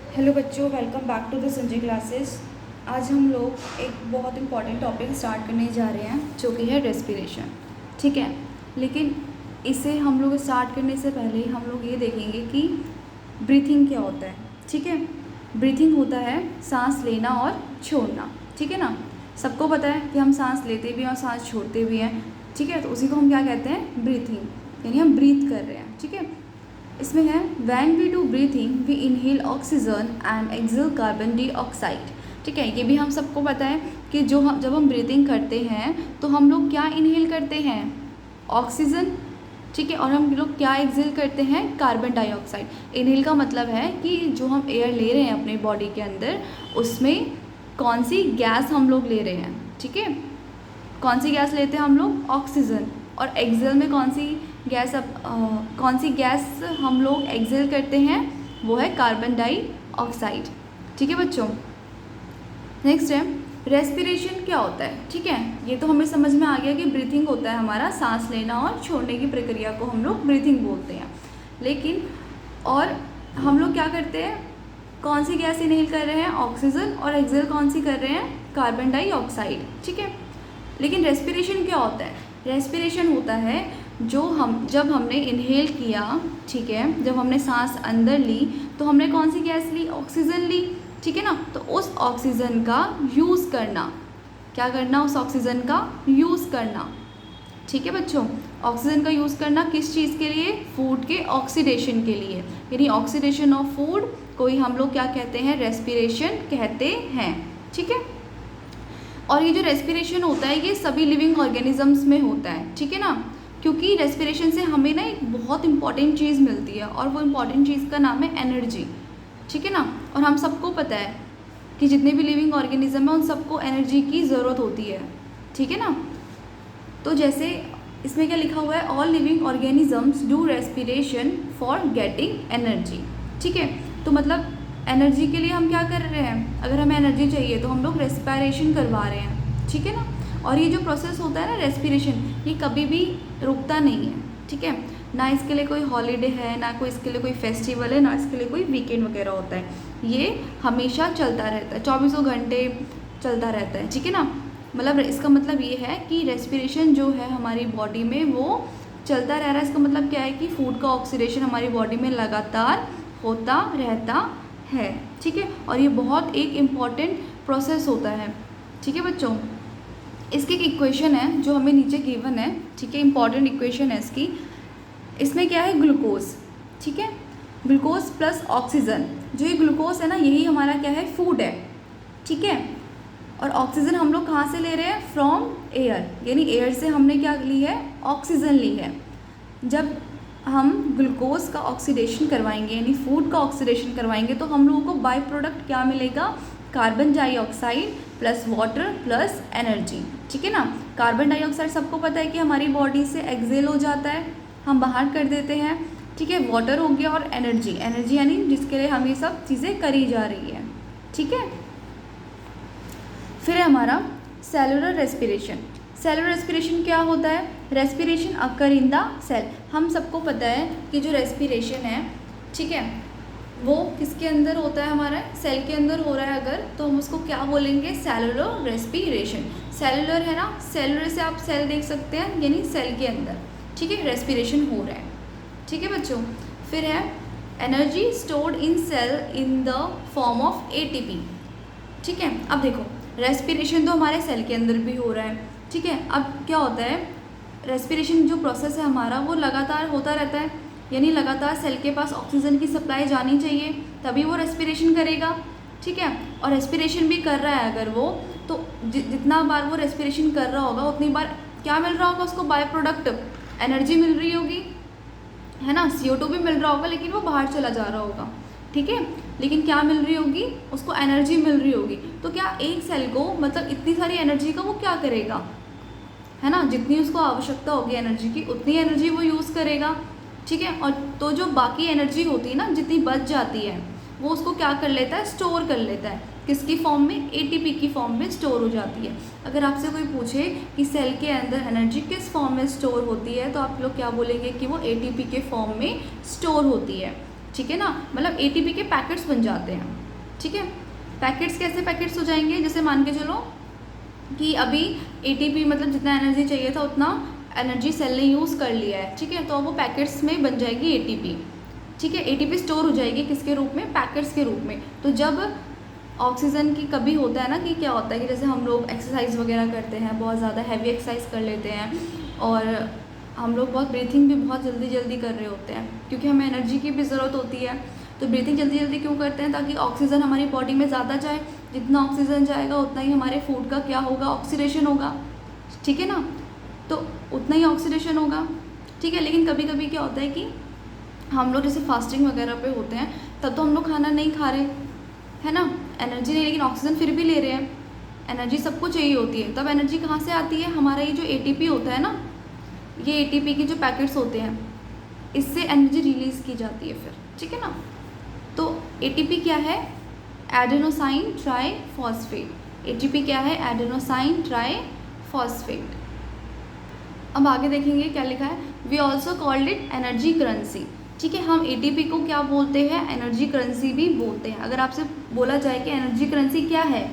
Hello बच्चों, welcome back to the Sanjay classes. आज हम लोग एक बहुत इंपॉर्टेंट टॉपिक स्टार्ट करने जा रहे हैं जो कि है रेस्पिरेशन। ठीक है, लेकिन इसे हम लोग स्टार्ट करने से पहले हम लोग ये देखेंगे कि ब्रीथिंग क्या होता है। ठीक है, ब्रीथिंग होता है सांस लेना और छोड़ना। ठीक है ना, सबको पता है कि हम सांस लेते भी हैं और सांस छोड़ते भी हैं। ठीक है, तो उसी को हम क्या कहते हैं, ब्रीथिंग, यानी हम ब्रीथ कर रहे हैं। ठीक है, इसमें है when we do breathing we inhale oxygen and exhale carbon dioxide. ठीक है, ये भी हम सबको पता है कि जब हम ब्रीथिंग करते हैं तो हम लोग क्या इनहेल करते हैं, ऑक्सीजन। ठीक है, और हम लोग क्या एक्सेल करते हैं, कार्बन डाइऑक्साइड। इनहेल का मतलब है कि जो हम एयर ले रहे हैं अपने बॉडी के अंदर, उसमें कौन सी गैस हम लोग ले रहे हैं। ठीक है, कौन सी गैस लेते हैं हम लोग, ऑक्सीजन। और एक्सेल में कौन सी गैस हम लोग एक्सेल करते हैं, वो है कार्बन डाइऑक्साइड। ठीक है बच्चों, नेक्स्ट है रेस्पिरेशन क्या होता है। ठीक है, ये तो हमें समझ में आ गया कि ब्रीथिंग होता है हमारा सांस लेना और छोड़ने की प्रक्रिया को हम लोग ब्रीथिंग बोलते हैं। लेकिन और हम लोग क्या करते हैं, कौन सी गैस इनहेल कर रहे हैं, ऑक्सीजन, और एक्सेल कौन सी कर रहे हैं, कार्बन डाइऑक्साइड। ठीक है, लेकिन रेस्पिरेशन क्या होता है, रेस्पिरेशन होता है जब हमने इनहेल किया, ठीक है, जब हमने सांस अंदर ली तो हमने कौन सी गैस ली, ऑक्सीजन ली। ठीक है ना, तो उस ऑक्सीजन का यूज़ करना, क्या करना, उस ऑक्सीजन का यूज़ करना। ठीक है बच्चों, ऑक्सीजन का यूज़ करना किस चीज़ के लिए, फूड के ऑक्सीडेशन के लिए, यानी ऑक्सीडेशन ऑफ फूड को ही हम लोग क्या कहते हैं, रेस्पिरेशन कहते हैं। ठीक है, और ये जो रेस्पिरेशन होता है ये सभी लिविंग ऑर्गेनिजम्स में होता है। ठीक है ना, क्योंकि रेस्पिरेशन से हमें ना एक बहुत इंपॉर्टेंट चीज़ मिलती है और वो इंपॉर्टेंट चीज़ का नाम है एनर्जी। ठीक है ना, और हम सबको पता है कि जितने भी लिविंग ऑर्गेनिज्म हैं उन सबको एनर्जी की ज़रूरत होती है। ठीक है ना, तो जैसे इसमें क्या लिखा हुआ है, all living organisms do respiration for getting energy. ठीक है, तो मतलब एनर्जी के लिए हम क्या कर रहे हैं, अगर हमें एनर्जी चाहिए तो हम लोग रेस्पिरेशन करवा रहे हैं। ठीक है ना, और ये जो प्रोसेस होता है ना रेस्पिरेशन, ये कभी भी रुकता नहीं है। ठीक है, ना इसके लिए कोई हॉलीडे है, ना कोई इसके लिए कोई फेस्टिवल है, ना इसके लिए कोई वीकेंड वगैरह होता है। ये हमेशा चलता रहता है, 24 घंटे चलता रहता है। ठीक है ना, मतलब इसका मतलब ये है कि रेस्पिरेशन जो है हमारी बॉडी में वो चलता रह रहा है। इसका मतलब क्या है कि फूड का ऑक्सीडेशन हमारी बॉडी में लगातार होता रहता है। ठीक है, और ये बहुत एक इम्पॉर्टेंट प्रोसेस होता है। ठीक है बच्चों, इसकी एक इक्वेशन है जो हमें नीचे गिवन है। ठीक है, इंपॉर्टेंट इक्वेशन है इसकी। इसमें क्या है, ग्लूकोज। ठीक है, ग्लूकोज प्लस ऑक्सीजन, जो ये ग्लूकोज है ना यही हमारा क्या है, फूड है। ठीक है, और ऑक्सीजन हम लोग कहाँ से ले रहे हैं, फ्रॉम एयर, यानी एयर से हमने क्या ली है, ऑक्सीजन ली है। जब हम ग्लूकोज का ऑक्सीडेशन करवाएंगे यानी फूड का ऑक्सीडेशन करवाएंगे तो हम लोगों को बाय प्रोडक्ट क्या मिलेगा, carbon dioxide plus water plus energy. ठीक है ना, कार्बन डाइऑक्साइड सबको पता है कि हमारी बॉडी से एक्सेल हो जाता है, हम बाहर कर देते हैं। ठीक है, वाटर हो गया, और एनर्जी, एनर्जी यानी जिसके लिए हम ये सब चीज़ें करी जा रही है। ठीक है, फिर है हमारा सेलुलर रेस्पिरेशन। सेलुलर रेस्पिरेशन क्या होता है, respiration occur in the cell. हम सबको पता है कि जो रेस्पिरेशन है, ठीक है, वो किसके अंदर होता है, हमारा सेल के अंदर हो रहा है अगर, तो हम उसको क्या बोलेंगे, सेलुलर रेस्पिरेशन। सेलुलर है ना, सेलुलर से आप सेल देख सकते हैं, यानी सेल के अंदर। ठीक है, रेस्पिरेशन हो रहा है। ठीक है बच्चों, फिर है energy stored in cell in the form of ATP. ठीक है, अब देखो रेस्पिरेशन तो हमारे सेल के अंदर भी हो रहा है। ठीक है, अब क्या होता है, रेस्पिरेशन जो प्रोसेस है हमारा वो लगातार होता रहता है, यानी लगातार सेल के पास ऑक्सीजन की सप्लाई जानी चाहिए तभी वो रेस्पिरेशन करेगा। ठीक है, और रेस्पिरेशन भी कर रहा है अगर वो, तो जितना बार वो रेस्पिरेशन कर रहा होगा उतनी बार क्या मिल रहा होगा उसको, बाय प्रोडक्ट एनर्जी मिल रही होगी, है ना, CO2 भी मिल रहा होगा लेकिन वो बाहर चला जा रहा होगा। ठीक है, लेकिन क्या मिल रही होगी उसको, एनर्जी मिल रही होगी। तो क्या एक सेल को मतलब इतनी सारी एनर्जी का वो क्या करेगा, है ना, जितनी उसको आवश्यकता होगी एनर्जी की उतनी एनर्जी वो यूज़ करेगा। ठीक है, और तो जो बाकी एनर्जी होती है ना, जितनी बच जाती है वो उसको क्या कर लेता है, स्टोर कर लेता है। किसकी फॉर्म में, एटीपी की फॉर्म में स्टोर हो जाती है। अगर आपसे कोई पूछे कि सेल के अंदर एनर्जी किस फॉर्म में स्टोर होती है तो आप लोग क्या बोलेंगे कि वो एटीपी के फॉर्म में स्टोर होती है। ठीक है ना, मतलब ATP के पैकेट्स बन जाते हैं, ठीक है। पैकेट्स कैसे पैकेट्स हो जाएंगे, जैसे मान के चलो कि अभी ATP मतलब जितना एनर्जी चाहिए था उतना एनर्जी सेल ने यूज़ कर लिया है, ठीक है, तो अब वो पैकेट्स में बन जाएगी ATP, ठीक है। ATP स्टोर हो जाएगी किसके रूप में, पैकेट्स के रूप में। तो जब ऑक्सीजन की कभी होता है ना कि क्या होता है कि जैसे हम लोग एक्सरसाइज वगैरह करते हैं, बहुत ज़्यादा हैवी एक्सरसाइज कर लेते हैं और हम लोग बहुत ब्रीथिंग भी बहुत जल्दी जल्दी कर रहे होते हैं क्योंकि हमें एनर्जी की भी ज़रूरत होती है। तो ब्रीथिंग जल्दी जल्दी क्यों करते हैं, ताकि ऑक्सीजन हमारी बॉडी में ज़्यादा जाए, जितना ऑक्सीजन जाएगा उतना ही हमारे फूड का क्या होगा, ऑक्सीडेशन होगा, ठीक है ना, तो उतना ही ऑक्सीडेशन होगा, ठीक है। लेकिन कभी कभी क्या होता है कि हम लोग जैसे फास्टिंग वगैरह पे होते हैं तब तो हम लोग खाना नहीं खा रहे, है ना, एनर्जी नहीं, लेकिन ऑक्सीजन फिर भी ले रहे हैं, एनर्जी सबको चाहिए होती है। तब एनर्जी कहाँ से आती है, हमारा ये जो ATP होता है ना, ये ATP के जो पैकेट्स होते हैं इससे एनर्जी रिलीज़ की जाती है फिर, ठीक है ना। तो ATP क्या है, एडेनोसाइन ट्राईफॉस्फेट। ATP क्या है, एडेनोसाइन ट्राईफॉस्फेट। अब आगे देखेंगे क्या लिखा है, we also called it energy currency, ठीक है। हम ATP को क्या बोलते हैं, एनर्जी करेंसी भी बोलते हैं। अगर आपसे बोला जाए कि एनर्जी करेंसी क्या है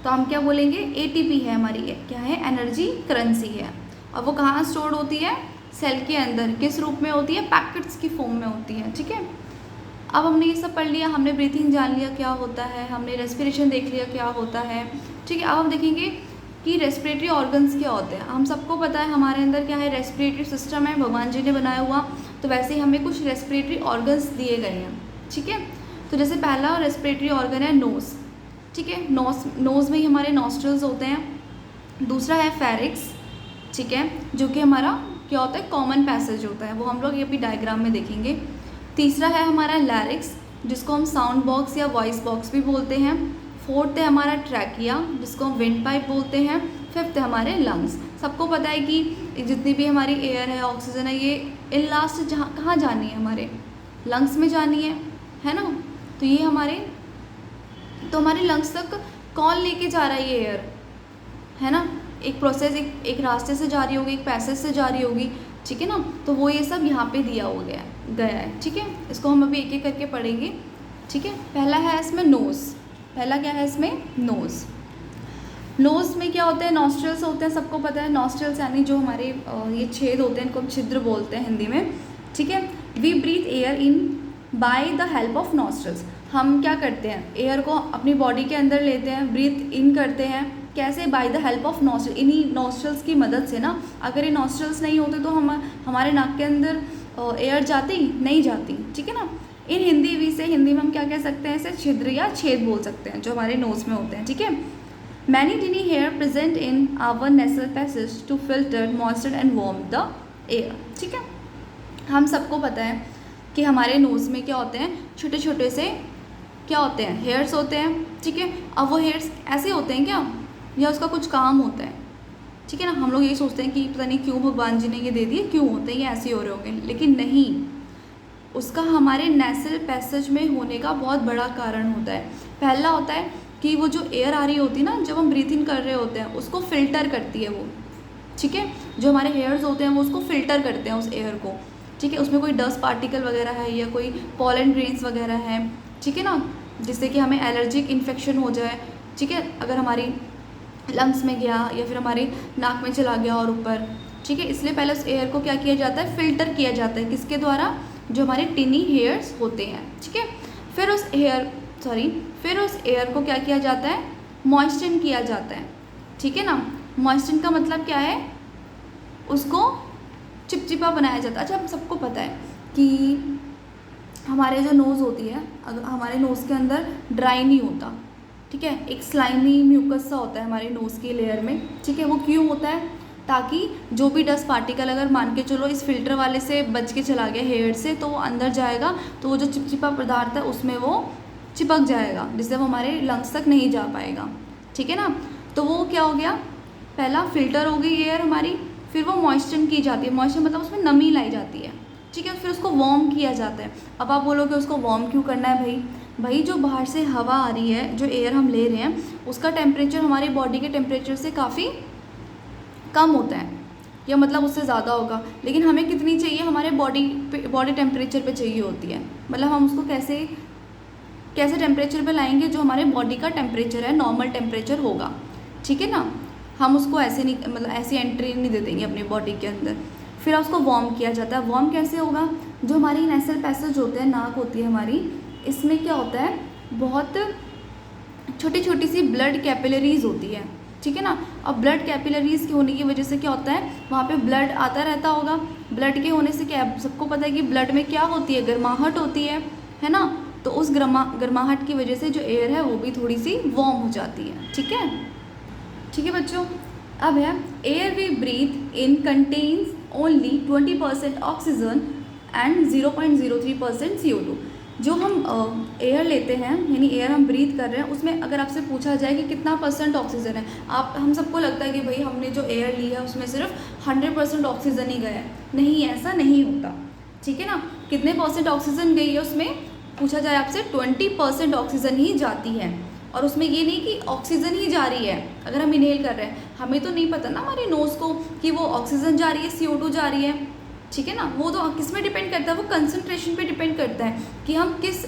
तो हम क्या बोलेंगे, ATP है हमारी, क्या है, एनर्जी करेंसी है। और वो कहाँ स्टोर होती है, सेल के अंदर, किस रूप में होती है, पैकेट्स की फॉर्म में होती है, ठीक है। अब हमने ये सब पढ़ लिया, हमने ब्रीथिंग जान लिया क्या होता है, हमने रेस्पिरेशन देख लिया क्या होता है, ठीक है। अब हम देखेंगे कि रेस्पिरेटरी ऑर्गन्स क्या होते हैं। हम सबको पता है हमारे अंदर क्या है, रेस्पिरेटरी सिस्टम है, भगवान जी ने बनाया हुआ, तो वैसे ही हमें कुछ रेस्पिरेटरी ऑर्गन्स दिए गए हैं, ठीक है। तो जैसे पहला रेस्पिरेटरी ऑर्गन है नोज़, ठीक है, नोज़ में ही हमारे नॉस्ट्रल्स होते हैं। दूसरा है फेरिक्स, ठीक है, जो कि हमारा क्या होता है, कॉमन पैसेज होता है, वो हम लोग ये भी डायग्राम में देखेंगे। तीसरा है हमारा लैरिक्स, जिसको हम साउंड बॉक्स या वॉइस बॉक्स भी बोलते हैं। फोर्थ है हमारा ट्रैकिया, जिसको हम विंड पाइप बोलते हैं। फिफ्थ है हमारे लंग्स। सबको पता है कि जितनी भी हमारी एयर है, ऑक्सीजन है, ये इन लास्ट जहाँ कहाँ जानी है, हमारे लंग्स में जानी है ना। तो ये हमारे लंग्स तक कौन लेके जा रहा है ये एयर, है ना, एक प्रोसेस, एक रास्ते से जा रही होगी, एक पैसेज से जा रही होगी, ठीक है ना। तो वो ये सब यहाँ पे दिया हो गया है, ठीक है। इसको हम अभी एक एक करके पढ़ेंगे, ठीक है। पहला है इसमें नोज़, पहला क्या है इसमें, नोज़। नोज़ में क्या होते हैं, नॉस्ट्रल्स होते हैं, सबको पता है। नॉस्ट्रल्स यानी जो हमारे ये छेद होते हैं, इनको हम छिद्र बोलते हैं हिंदी में, ठीक है। We breathe air in by the help of nostrils. हम क्या करते हैं, एयर को अपनी बॉडी के अंदर लेते हैं, ब्रीथ इन करते हैं, कैसे, bye the help of nostril, इन्हीं नॉस्ट्रल्स की मदद से ना। अगर ये नॉस्ट्रल्स नहीं होते तो हमारे नाक के अंदर एयर जाती नहीं जाती, ठीक है ना। इन हिंदी में हम क्या कह सकते हैं, इसे छिद्र या छेद बोल सकते हैं, जो हमारे नोज़ में होते हैं, ठीक है। Many tiny hair present in our nasal passage to filter moisture and warm the air, ठीक है। हम सबको पता है कि हमारे नोज़ में क्या होते हैं, छोटे छोटे से क्या होते हैं, हेयर्स होते हैं, ठीक है। अब वो हेयर्स ऐसे होते हैं क्या, या उसका कुछ काम होता है, ठीक है ना। हम लोग यही सोचते हैं कि पता नहीं क्यों भगवान जी ने ये दे दिए, क्यों होते हैं ये ऐसे हो रहे होंगे, लेकिन नहीं, उसका हमारे नेसल पैसेज में होने का बहुत बड़ा कारण होता है। पहला होता है कि वो जो एयर आ रही होती है ना, जब हम ब्रीथ इन कर रहे होते हैं, उसको फिल्टर करती है वो, ठीक है। जो हमारे हेयर्स होते हैं वो उसको फिल्टर करते हैं उस एयर को, ठीक है। उसमें कोई डस्ट पार्टिकल वगैरह है या कोई पॉलन ग्रेन्स वगैरह है, ठीक है ना, जिससे कि हमें एलर्जिक इन्फेक्शन हो जाए, ठीक है, अगर हमारी लंग्स में गया या फिर हमारे नाक में चला गया और ऊपर, ठीक है। इसलिए पहले उस एयर को क्या किया जाता है, फिल्टर किया जाता है, किसके द्वारा, जो हमारे टिनी हेयर्स होते हैं, ठीक है। फिर उस एयर को क्या किया जाता है, मॉइस्चर किया जाता है, ठीक है ना। मॉइस्चर का मतलब क्या है, उसको चिपचिपा बनाया जाता है। अच्छा, हम सबको पता है कि हमारे जो नोज़ होती है, अगर हमारे नोज़ के अंदर ड्राई नहीं होता, ठीक है, एक स्लाइमी म्यूकस सा होता है हमारे नोज़ की लेयर में, ठीक है। वो क्यों होता है, ताकि जो भी डस्ट पार्टिकल अगर मान के चलो इस फिल्टर वाले से बच के चला गया हेयर से, तो वो अंदर जाएगा, तो वो जो चिपचिपा पदार्थ है उसमें वो चिपक जाएगा, जिससे वो हमारे लंग्स तक नहीं जा पाएगा, ठीक है ना। तो वो क्या हो गया, पहला फिल्टर हो गई एयर हमारी, फिर वो मॉइस्चर की जाती है, मॉइस्चर मतलब उसमें नमी लाई जाती है, ठीक है। फिर उसको वार्म किया जाता है। अब आप बोलोगे उसको वार्म क्यों करना है भाई, जो बाहर से हवा आ रही है, जो एयर हम ले रहे हैं, उसका टेम्परेचर हमारी बॉडी के टेम्परेचर से काफ़ी कम होता है, या मतलब उससे ज़्यादा होगा, लेकिन हमें कितनी चाहिए, हमारे बॉडी टेम्परेचर पे चाहिए होती है। मतलब हम उसको कैसे टेम्परेचर पे लाएंगे, जो हमारे बॉडी का टेम्परेचर है, नॉर्मल टेम्परेचर होगा, ठीक है ना। हम उसको ऐसे नहीं, मतलब ऐसी एंट्री नहीं दे देंगे अपनी बॉडी के अंदर। फिर उसको वार्म किया जाता है। वार्म कैसे होगा, जो हमारी नेसल पैसेज होते हैं, नाक होती है हमारी, इसमें क्या होता है, बहुत छोटी छोटी सी ब्लड कैपिलरीज होती है, ठीक है ना। अब ब्लड कैपिलरीज के होने की वजह से क्या होता है, वहाँ पे ब्लड आता रहता होगा। ब्लड के होने से क्या, सबको पता है कि ब्लड में क्या होती है, गर्माहट होती है ना। तो उस गर्माहट की वजह से जो एयर है वो भी थोड़ी सी वार्म हो जाती है, ठीक है बच्चों। अब है air we breathe in contains only 20% oxygen and 0.03% CO2। जो हम एयर लेते हैं, यानी एयर हम ब्रीथ कर रहे हैं, उसमें अगर आपसे पूछा जाए कि कितना % ऑक्सीजन है, हम सबको लगता है कि भाई हमने जो एयर ली है उसमें सिर्फ 100% ऑक्सीजन ही गया है। नहीं, ऐसा नहीं होता, ठीक है ना। कितने % ऑक्सीजन गई है, उसमें पूछा जाए आपसे 20% ऑक्सीजन ही जाती है। और उसमें ये नहीं कि ऑक्सीजन ही जा रही है, अगर हम इनहेल कर रहे हैं, हमें तो नहीं पता ना हमारे नोज़ को कि वो ऑक्सीजन जा रही है, CO2 जा रही है, ठीक है ना। वो तो किस में डिपेंड करता है, वो कंसंट्रेशन पे डिपेंड करता है कि हम किस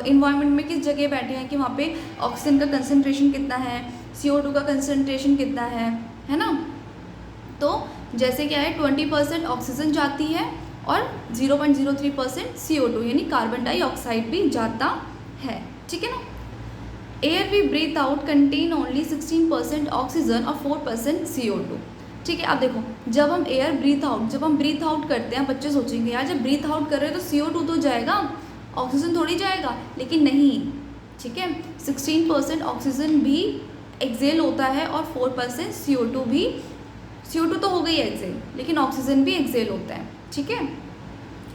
इन्वायरमेंट में, किस जगह बैठे हैं, कि वहाँ पे ऑक्सीजन का कंसंट्रेशन कितना है, CO2 का कंसंट्रेशन कितना है ना। तो जैसे क्या है, 20% ऑक्सीजन जाती है और 0.03% CO2 यानी कार्बन डाइऑक्साइड भी जाता है, ठीक है ना। Air we breathe out contain only 16% oxygen और 4% CO2, ठीक है। अब देखो, जब हम ब्रीथ आउट करते हैं, बच्चे सोचेंगे यार जब ब्रीथ आउट कर रहे हैं तो CO2 तो जाएगा, ऑक्सीजन थोड़ी जाएगा, लेकिन नहीं, ठीक है। 16% ऑक्सीजन भी एक्सेल होता है और 4% CO2 भी, CO2 तो हो गई एक्सेल, लेकिन ऑक्सीजन भी एक्सेल होता है, ठीक है।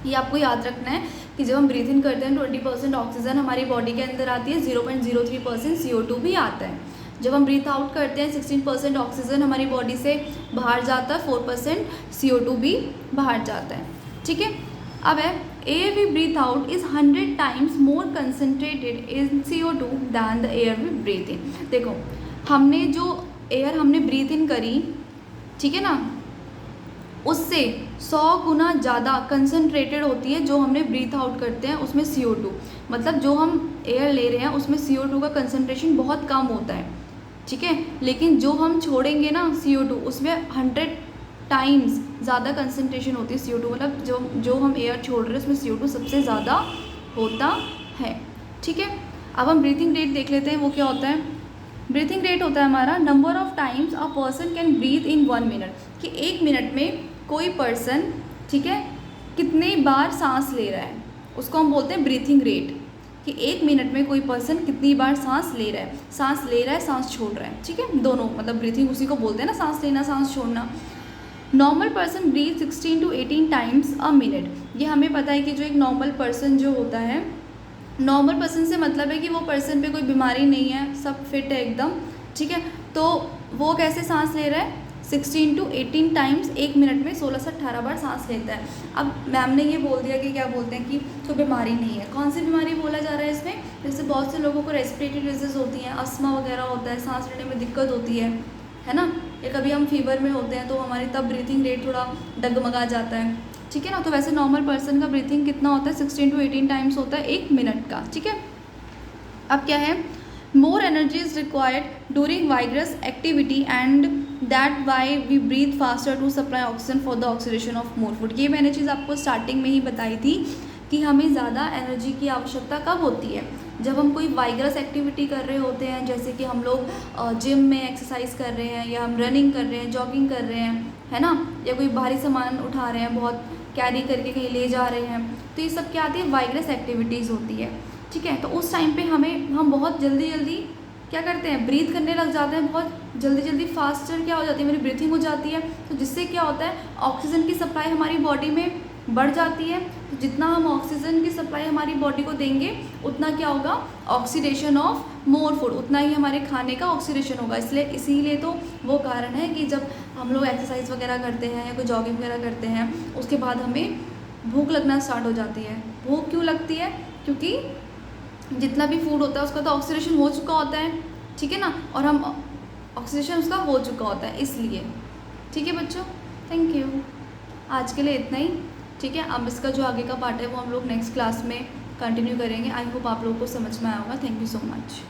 ये आपको याद रखना है कि जब हम ब्रीथ इन करते हैं 20% ऑक्सीजन हमारी बॉडी के अंदर आती है, 0.03% CO2 भी आता है। जब हम ब्रीथ आउट करते हैं 16% ऑक्सीजन हमारी बॉडी से बाहर जाता है, 4% CO2 भी बाहर जाता है, ठीक है। अब है air we breathe out is 100 times more concentrated in CO2 than the air we breathe in. देखो, हमने जो एयर हमने ब्रीथ इन करी, ठीक है ना, उससे 100 गुना ज़्यादा कंसनट्रेटेड होती है जो हमने ब्रीथ आउट करते हैं उसमें CO2। मतलब जो हम एयर ले रहे हैं उसमें CO2 का कंसनट्रेशन बहुत कम होता है, ठीक है। लेकिन जो हम छोड़ेंगे ना CO2, उसमें 100 टाइम्स ज़्यादा कंसनट्रेशन होती है CO2। मतलब जो हम एयर छोड़ रहे हैं उसमें CO2 सबसे ज़्यादा होता है, ठीक है। अब हम ब्रीथिंग रेट देख लेते हैं, वो क्या होता है। ब्रीथिंग रेट होता है हमारा number of times a person can breathe in 1 minute, कि 1 मिनट में कोई पर्सन, ठीक है, कितने बार सांस ले रहा है, उसको हम बोलते हैं ब्रीथिंग रेट। कि 1 मिनट में कोई पर्सन कितनी बार सांस ले रहा है, सांस छोड़ रहा है, ठीक है। दोनों, मतलब ब्रीथिंग उसी को बोलते हैं ना, सांस लेना, सांस छोड़ना। Normal person breathe 16 to 18 times a minute. ये हमें पता है कि जो एक नॉर्मल पर्सन जो होता है, नॉर्मल पर्सन से मतलब है कि वो पर्सन पे कोई बीमारी नहीं है, सब फिट है एकदम, ठीक है। तो वो कैसे सांस ले रहा है, 16 to 18 टाइम्स 1 मिनट में 16 से 18 बार सांस लेता है। अब मैम ने ये बोल दिया कि क्या बोलते हैं कि तो बीमारी नहीं है। कौन सी बीमारी बोला जा रहा है इसमें, जैसे बहुत से लोगों को रेस्पिरेटरी डिजीज़ होती हैं, अस्थमा वगैरह होता है, सांस लेने में दिक्कत होती है ना। या कभी हम फीवर में होते हैं तो हमारी तब ब्रीथिंग रेट थोड़ा डगमगा जाता है, ठीक है ना। तो वैसे नॉर्मल पर्सन का ब्रीथिंग कितना होता है, 16 to 18 टाइम्स होता है 1 मिनट का, ठीक है। अब क्या है, more energy is required during vigorous activity and that why we breathe faster to supply oxygen for the oxidation of more food. ये मैंने चीज़ आपको स्टार्टिंग में ही बताई थी कि हमें ज़्यादा एनर्जी की आवश्यकता कब होती है, जब हम कोई वाइग्रस एक्टिविटी कर रहे होते हैं, जैसे कि हम लोग जिम में एक्सरसाइज कर रहे हैं, या हम रनिंग कर रहे हैं, जॉगिंग कर रहे हैं, है ना, या कोई भारी सामान उठा रहे हैं, बहुत कैरी करके कहीं ले जा रहे हैं, तो ये सब क्या आती है, वाइग्रस एक्टिविटीज़ होती है, ठीक है। तो उस टाइम पे हम बहुत जल्दी क्या करते हैं, ब्रीथ करने लग जाते हैं, बहुत जल्दी फास्टर क्या हो जाती है, मेरी ब्रीथिंग हो जाती है। तो जिससे क्या होता है, ऑक्सीजन की सप्लाई हमारी बॉडी में बढ़ जाती है। तो जितना हम ऑक्सीजन की सप्लाई हमारी बॉडी को देंगे, उतना क्या होगा, ऑक्सीडेशन ऑफ मोर फूड, उतना ही हमारे खाने का ऑक्सीडेशन होगा। इसीलिए तो वो कारण है कि जब हम लोग एक्सरसाइज वगैरह करते हैं या कोई जॉगिंग वगैरह करते हैं, उसके बाद हमें भूख लगना स्टार्ट हो जाती है। भूख क्यों लगती है, क्योंकि जितना भी फूड होता है उसका तो ऑक्सीडेशन हो चुका होता है, ठीक है ना, और हम ऑक्सीडेशन उसका हो चुका होता है, इसलिए, ठीक है बच्चों। Thank you. आज के लिए इतना ही, ठीक है। अब इसका जो आगे का पार्ट है वो हम लोग नेक्स्ट क्लास में कंटिन्यू करेंगे। आई होप आप लोगों को समझ में आया होगा। Thank you so much.